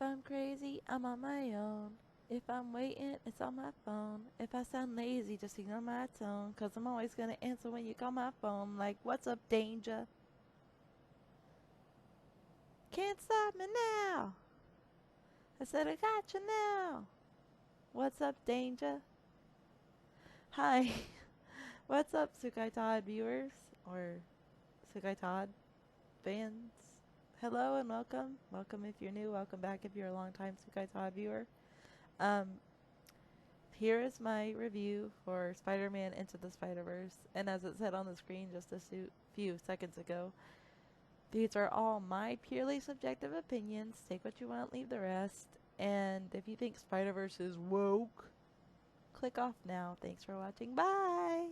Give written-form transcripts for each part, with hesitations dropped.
If I'm crazy, I'm on my own. If I'm waiting, it's on my phone. If I sound lazy, just ignore my tone. Cause I'm always gonna answer when you call my phone. Like, what's up, danger? Can't stop me now. I said I got you now. What's up, danger? Hi. What's up, Sukai Todd viewers? Or Sukai Todd fans? Hello and welcome. Welcome if you're new. Welcome back if you're a long time Sukai Todd viewer. Um, Here is my review for Spider-Man Into the Spider-Verse, and as it said on the screen just a few seconds ago, these are all my purely subjective opinions. Take what you want, leave the rest, and if you think Spider-Verse is woke, click off now. Thanks for watching. Bye!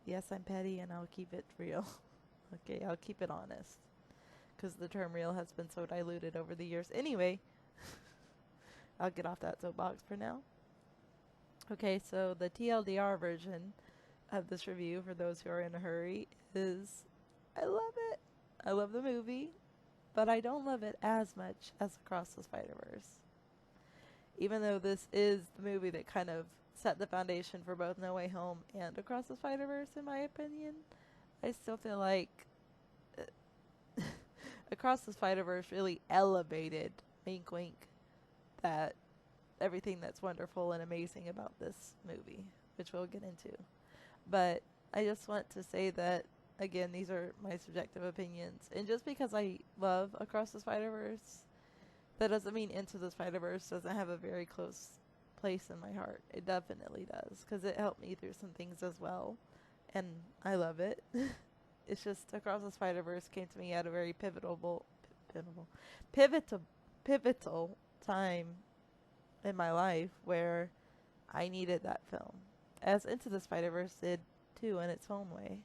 Yes, I'm petty and I'll keep it real. Okay, I'll keep it honest, because the term real has been so diluted over the years. Anyway, I'll get off that soapbox for now. Okay, so the TLDR version of this review, for those who are in a hurry, is I love it. I love the movie, but I don't love it as much as Across the Spider-Verse. Even though this is the movie that kind of set the foundation for both No Way Home and Across the Spider-Verse, in my opinion, I still feel like Across the Spider-Verse really elevated, wink wink, that everything that's wonderful and amazing about this movie, which we'll get into. But I just want to say that, again, these are my subjective opinions. And just because I love Across the Spider-Verse, that doesn't mean Into the Spider-Verse doesn't have a very close place in my heart. It definitely does, because it helped me through some things as well. And I love it. It's just Across the Spider-Verse came to me at a very pivotal time in my life where I needed that film, as Into the Spider-Verse did too in its own way.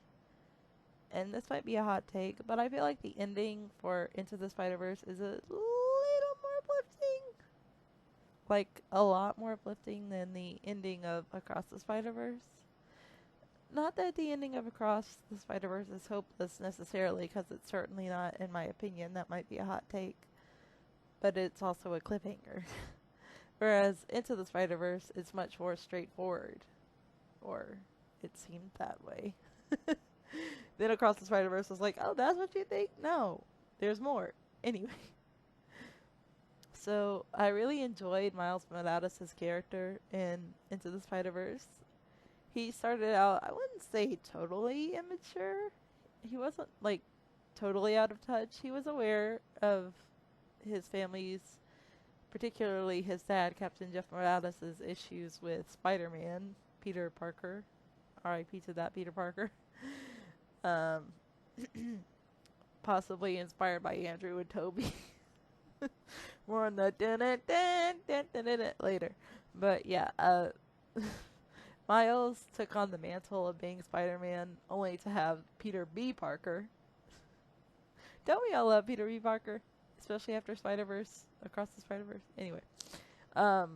And this might be a hot take, but I feel like the ending for Into the Spider-Verse is a little more uplifting. Like, a lot more uplifting than the ending of Across the Spider-Verse. Not that the ending of Across the Spider-Verse is hopeless necessarily, because it's certainly not, in my opinion. That might be a hot take. But it's also a cliffhanger. Whereas Into the Spider-Verse is much more straightforward. Or it seemed that way. Then Across the Spider-Verse was like, oh, that's what you think? No, there's more. Anyway. So I really enjoyed Miles Morales' character in Into the Spider-Verse. He started out, I wouldn't say totally immature. He wasn't like totally out of touch. He was aware of his family's, particularly his dad, Captain Jeff Morales' issues with Spider-Man, Peter Parker. R.I.P. to that Peter Parker. Possibly inspired by Andrew and Toby. More on the later. But yeah, Miles took on the mantle of being Spider-Man only to have Peter B. Parker. Don't we all love Peter B. Parker? Especially after Spider-Verse, Across the Spider-Verse. Anyway, I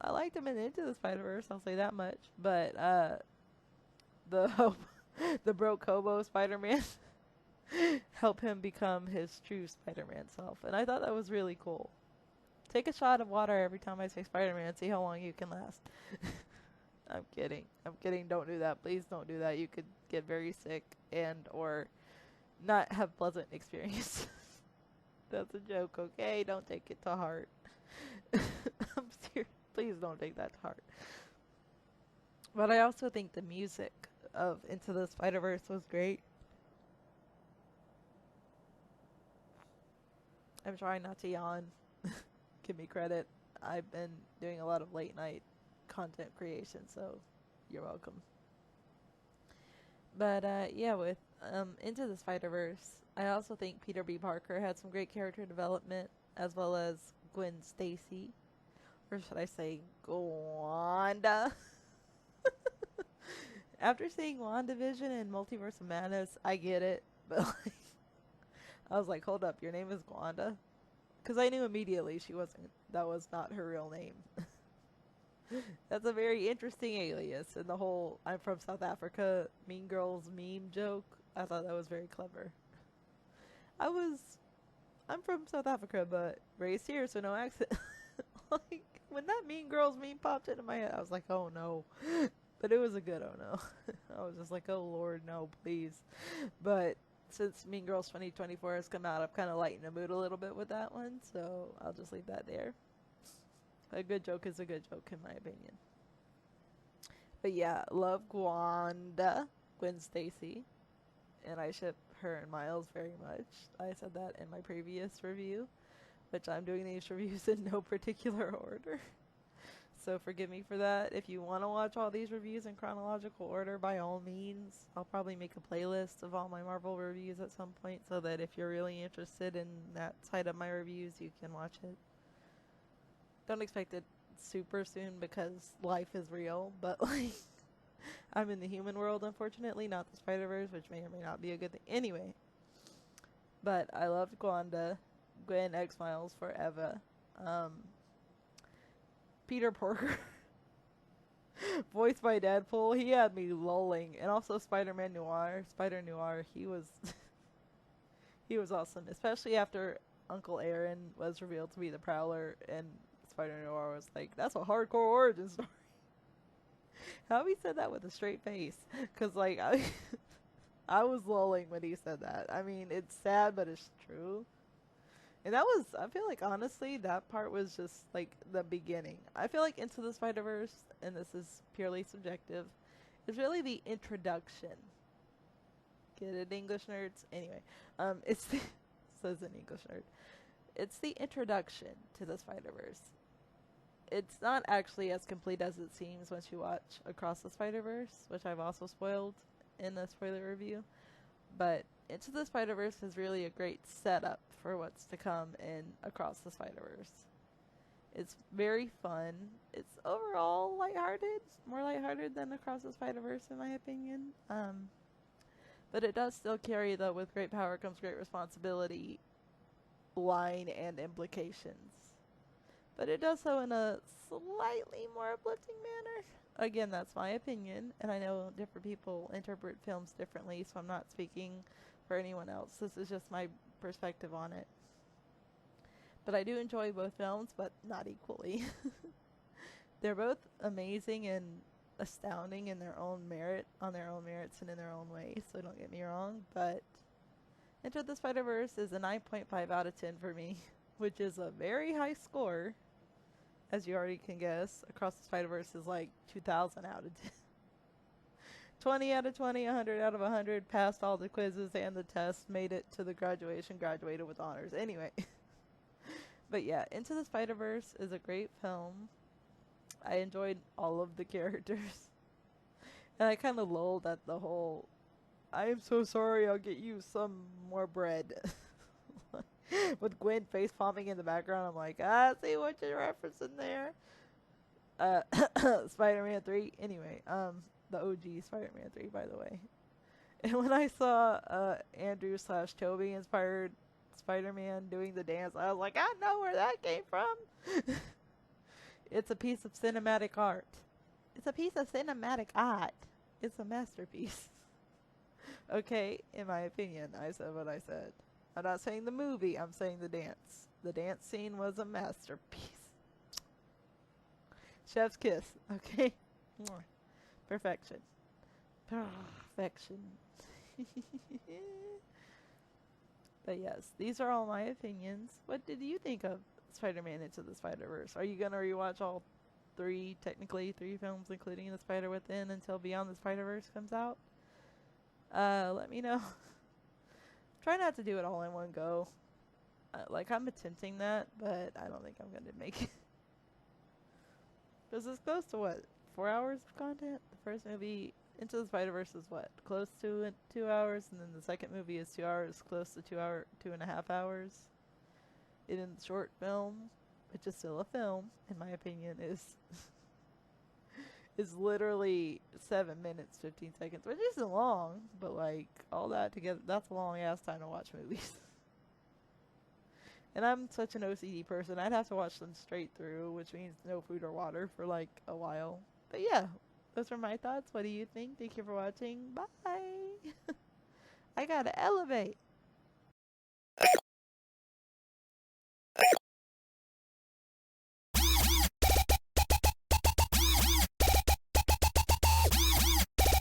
liked him in Into the Spider-Verse, I'll say that much. But the broke hobo Spider-Man help him become his true Spider-Man self. And I thought that was really cool. Take a shot of water every time I say Spider-Man and see how long you can last. I'm kidding. I'm kidding. Don't do that. Please don't do that. You could get very sick and or not have pleasant experiences. That's a joke, okay? Don't take it to heart. I'm serious. Please don't take that to heart. But I also think the music of Into the Spider-Verse was great. I'm trying not to yawn. Give me credit. I've been doing a lot of late night content creation, so you're welcome. But yeah, with Into the Spider-Verse, I also think Peter B. Parker had some great character development, as well as Gwen Stacy. Or should I say Gwanda? After seeing WandaVision and Multiverse of Madness, I get it. But like, I was like, hold up, your name is Gwanda? Because I knew immediately that was not her real name. That's a very interesting alias. And the whole I'm from South Africa Mean Girls meme joke, I thought that was very clever. I was I'm from South Africa, but raised here, so no accent. Like, when that Mean Girls meme popped into my head, I was like, oh no. But it was a good oh no. I was just like, oh Lord, no, please. But since Mean Girls 2024 has come out, I've kind of lightened the mood a little bit with that one, so I'll just leave that there. A good joke is a good joke, in my opinion. But yeah, love Gwanda, Gwen Stacy, and I ship her and Miles very much. I said that in my previous review, which I'm doing these reviews in no particular order. So forgive me for that. If you want to watch all these reviews in chronological order, by all means, I'll probably make a playlist of all my Marvel reviews at some point so that if you're really interested in that side of my reviews, you can watch it. Don't expect it super soon because life is real, but like, I'm in the human world, unfortunately, not the Spider-Verse, which may or may not be a good thing. Anyway, but I loved Gwanda, Gwen X-Files forever. Peter Porker, voiced by Deadpool, he had me lolling. And also Spider-Man Noir, Spider Noir, he was he was awesome, especially after Uncle Aaron was revealed to be the Prowler, and Spider Noir was like, that's a hardcore origin story. How he said that with a straight face, because like I was lolling when he said that. I mean, it's sad, but it's true. And that was, I feel like, honestly, that part was just, like, the beginning. I feel like Into the Spider-Verse, and this is purely subjective, is really the introduction. Get it, English nerds? Anyway, it's the, says an English nerd. It's the introduction to the Spider-Verse. It's not actually as complete as it seems once you watch Across the Spider-Verse, which I've also spoiled in a spoiler review. But Into the Spider-Verse is really a great setup for what's to come in Across the Spider-Verse. It's very fun. It's overall lighthearted, more lighthearted than Across the Spider-Verse in my opinion. But it does still carry the "with great power comes great responsibility" line and implications. But it does so in a slightly more uplifting manner. Again, that's my opinion, and I know different people interpret films differently, so I'm not speaking for anyone else. This is just my perspective on it. But I do enjoy both films, but not equally. They're both amazing and astounding in their own merit, on their own merits and in their own ways, so don't get me wrong, but Into the Spider-Verse is a 9.5 out of 10 for me, which is a very high score. As you already can guess, Across the Spider-Verse is like 2,000 out of 10. 20 out of 20, 100 out of 100, passed all the quizzes and the tests, made it to the graduation, graduated with honors. Anyway. But yeah, Into the Spider-Verse is a great film. I enjoyed all of the characters. And I kind of lulled at the whole, I am so sorry, I'll get you some more bread. With Gwen face palming in the background, I'm like, see what you're referencing there. Spider-Man 3. Anyway, the OG Spider-Man 3, by the way. And when I saw Andrew / Toby inspired Spider-Man doing the dance, I was like, I know where that came from. It's a piece of cinematic art. It's a piece of cinematic art. It's a masterpiece. Okay, in my opinion, I said what I said. I'm not saying the movie, I'm saying the dance. The dance scene was a masterpiece. Chef's kiss, okay? Perfection. Perfection. But yes, these are all my opinions. What did you think of Spider-Man Into the Spider-Verse? Are you going to rewatch all technically three films, including The Spider Within, until Beyond the Spider-Verse comes out? Let me know. Try not to do it all in one go. Like, I'm attempting that, but I don't think I'm going to make it. Because it's close to, what, 4 hours of content? The first movie, Into the Spider-Verse, is what? Close to 2 hours, and then the second movie is 2 hours, close to 2.5 hours. And in the short film, which is still a film, in my opinion, is literally 7 minutes, 15 seconds, which isn't long, but like, all that together, that's a long ass time to watch movies. And I'm such an OCD person, I'd have to watch them straight through, which means no food or water for like a while. But yeah, those are my thoughts. What do you think? Thank you for watching. Bye! I gotta elevate.